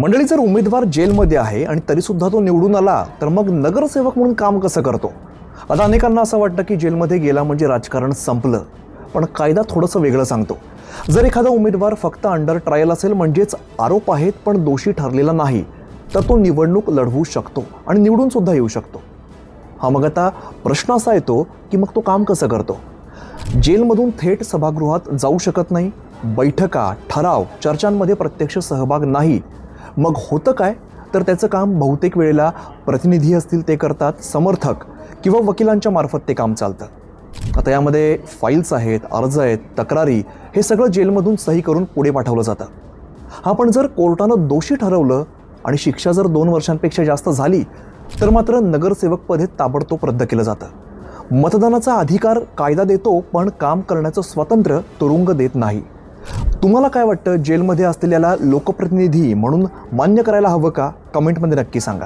मंडळी, जर उमेदवार जेलमध्ये आहे आणि तरीसुद्धा तो निवडून आला तर मग नगरसेवक म्हणून काम कसं करतो? आता अनेकांना असं वाटतं की जेलमध्ये गेला म्हणजे राजकारण संपलं, पण कायदा थोडंसं वेगळं सांगतो. जर एखादा उमेदवार फक्त अंडर ट्रायल असेल, म्हणजेच आरोप आहेत पण दोषी ठरलेला नाही, तर तो निवडणूक लढवू शकतो आणि निवडून सुद्धा येऊ शकतो. मग आता प्रश्न असा येतो की मग तो काम कसं करतो? जेलमधून थेट सभागृहात जाऊ शकत नाही, बैठका, ठराव, चर्चांमध्ये प्रत्यक्ष सहभाग नाही. मग होतं काय? तर त्याचं काम बहुतेक वेळेला प्रतिनिधी असतील ते करतात, समर्थक किंवा वकिलांच्या मार्फत ते काम चालतं. आता यामध्ये फाईल्स आहेत, अर्ज आहेत, तक्रारी, हे सगळं जेलमधून सही करून पुढे पाठवलं जातं. पण जर कोर्टानं दोषी ठरवलं आणि शिक्षा जर 2 वर्षांपेक्षा जास्त झाली तर मात्र नगरसेवक पद हे ताबडतोब रद्द केलं जातं. मतदानाचा अधिकार कायदा देतो, पण काम करण्याचं स्वातंत्र्य तुरुंग देत नाही. तुम्हाला काय वाटतं, जेलमध्ये असलेल्याला लोकप्रतिनिधी म्हणून मान्य करायला हवं का? कमेंटमध्ये नक्की सांगा.